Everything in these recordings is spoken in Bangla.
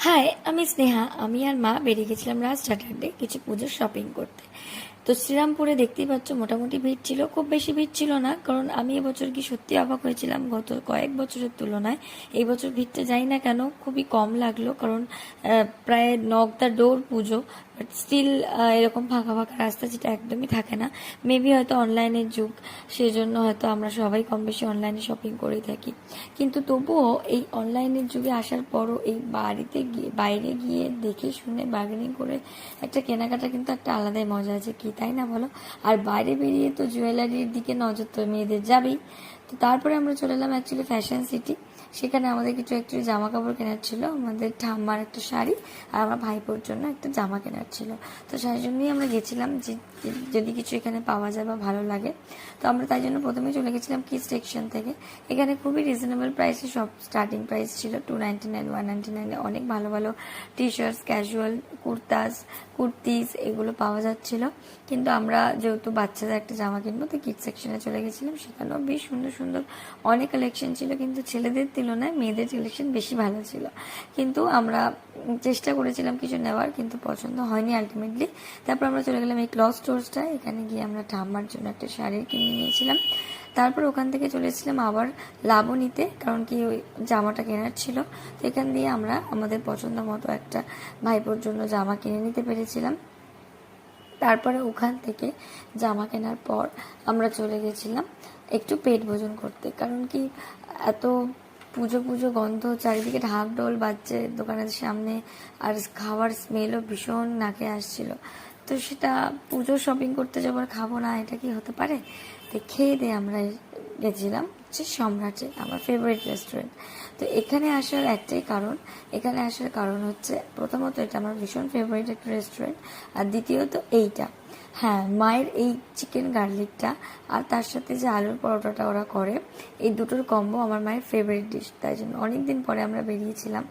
হাই, আমি স্নেহা। আমি আর মা বেরিয়ে গেছিলাম লাস্ট স্যাটারডে কিছু পুজোর শপিং করতে। তো শ্রীরামপুরে দেখতেই পাচ্ছ মোটামুটি ভিড় ছিল, খুব বেশি ভিড় ছিল না, কারণ আমি এবছর কি সত্যি অবাক হয়েছিলাম গত কয়েক বছরের তুলনায় এই বছর ভিড়টা যাই না কেন খুবই কম লাগলো, কারণ প্রায় knock the door Puja, but still এরকম ফাঁকা ফাঁকা রাস্তা যেটা একদমই থাকে না। মেবি হয়তো অনলাইনের যুগ, সেই জন্য হয়তো আমরা সবাই কম বেশি অনলাইনে শপিং করেই থাকি। কিন্তু তবুও এই অনলাইনের যুগে আসার পরও এই বাড়িতে গিয়ে বাইরে গিয়ে দেখে শুনে বার্গেনিং করে একটা কেনাকাটা কিন্তু একটা আলাদাই মজা আছে, কি তাই না বলো? আর বাইরে বেরিয়ে তো জুয়েলারির দিকে নজর তো মেয়েদের যাবেই। তো তারপরে আমরা চলে এলাম অ্যাকচুয়ালি ফ্যাশন সিটি। সেখানে আমাদের কিছু একটু জামা কাপড় কেনার ছিল, আমাদের ঠাম্মার একটা শাড়ি আর আমার ভাইপোর জন্য একটা জামা কেনার ছিল। তো সেই জন্যই আমরা গেছিলাম যে যদি কিছু এখানে পাওয়া যায় বা ভালো লাগে। তো আমরা তাই জন্য প্রথমে চলে গেছিলাম কিডস সেকশন থেকে। এখানে খুবই রিজনেবল প্রাইসে সব স্টার্টিং প্রাইস ছিল, 299, 199 অনেক ভালো ভালো টি শার্টস, ক্যাজুয়াল কুর্তিস এগুলো পাওয়া যাচ্ছিল। কিন্তু আমরা যেহেতু বাচ্চাদের একটা জামা কিনবো তো কিডস সেকশনে চলে গেছিলাম, সেখানেও বেশ সুন্দর সুন্দর অনেক কালেকশন ছিল, কিন্তু ছেলেদের তুলনায় মেয়েদের কালেকশন বেশি ভালো ছিল। কিন্তু আমরা চেষ্টা করেছিলাম কিছু নেওয়ার, কিন্তু পছন্দ হয়নি আলটিমেটলি। তারপর আমরা চলে গেলাম এই ক্লথ স্টোরসটা, এখানে গিয়ে আমরা ঠাম্মার জন্য একটা শাড়ি কিনে নিয়েছিলাম। তারপর ওখান থেকে চলে এসেছিলাম আবার লাবণীতে, কারণ কি ওই জামাটা কেনার ছিল। তো এখান দিয়ে আমরা আমাদের পছন্দ মতো একটা ভাইপোর জন্য জামা কিনে নিতে পেরেছিলাম। তারপরে ওখান থেকে জামা কেনার পর আমরা চলে গেছিলাম একটু পেট ভোজন করতে, কারণ কি এত পুজো পুজো গন্ধ চারিদিকে ঢাকঢোল বাজছে দোকানের সামনে, আর খাওয়ার স্মেলও ভীষণ নাকে আসছিল। তো সেটা পুজো শপিং করতে যাবার খাবো না, এটা কি হতে পারে? তো খেয়ে দিয়ে আমরা গেছিলাম হচ্ছে সম্রাটে, আমার ফেভারিট রেস্টুরেন্ট। তো এখানে আসার কারণ হচ্ছে প্রথমত এটা আমার ভীষণ ফেভারিট একটা রেস্টুরেন্ট, আর দ্বিতীয়ত এইটা, হ্যাঁ, মায়ের এই চিকেন গার্লিকটা আর তার সাথে যে আলুর পরোটাটা ওরা করে, এই দুটোর কম্বো আমার মায়ের ফেভারিট ডিশ। তাই জন্য অনেকদিন পরে আমরা বেরিয়েছিলাম,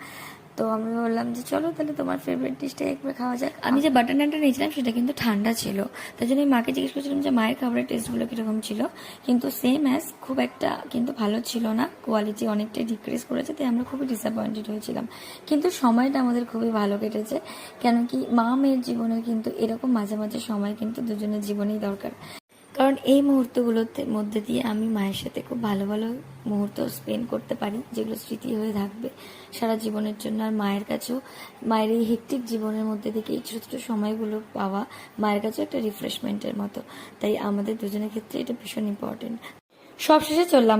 তো আমি বললাম যে চলো তাহলে তোমার ফেভারিট ডিশটাই একবার খাওয়া যাক। আমি যে বাটার নানটা নিয়েছিলাম সেটা কিন্তু ঠান্ডা ছিল, তাই জন্য আমি মাকে জিজ্ঞেস করছিলাম যে মায়ের খাবারের টেস্টগুলো কীরকম ছিল, কিন্তু সেম অ্যাজ খুব একটা কিন্তু ভালো ছিল না, কোয়ালিটি অনেকটাই ডিক্রিজ করেছে, তাই আমরা খুবই ডিসঅ্যাপয়েন্টেড হয়েছিলাম। কিন্তু সময়টা আমাদের খুবই ভালো কেটেছে, কেন কি মা মেয়ের জীবনের কিন্তু এরকম মাঝে মাঝে সময় কিন্তু দুজনের জীবনেই দরকার, কারণ এই মুহূর্তগুলোতে মধ্যে দিয়ে আমি মায়ের সাথে খুব ভালো ভালো মুহূর্ত স্পেন্ড করতে পারি, যেগুলো স্মৃতি হয়ে থাকবে সারা জীবনের জন্য। আর মায়ের কাছেও, মায়ের এই হেক্টিক জীবনের মধ্যে থেকে এই ছোটো ছোটো সময়গুলো পাওয়া মায়ের কাছেও একটা রিফ্রেশমেন্টের মতো, তাই আমাদের দুজনের ক্ষেত্রে এটা ভীষণ ইম্পর্টেন্ট। সবশেষে চললাম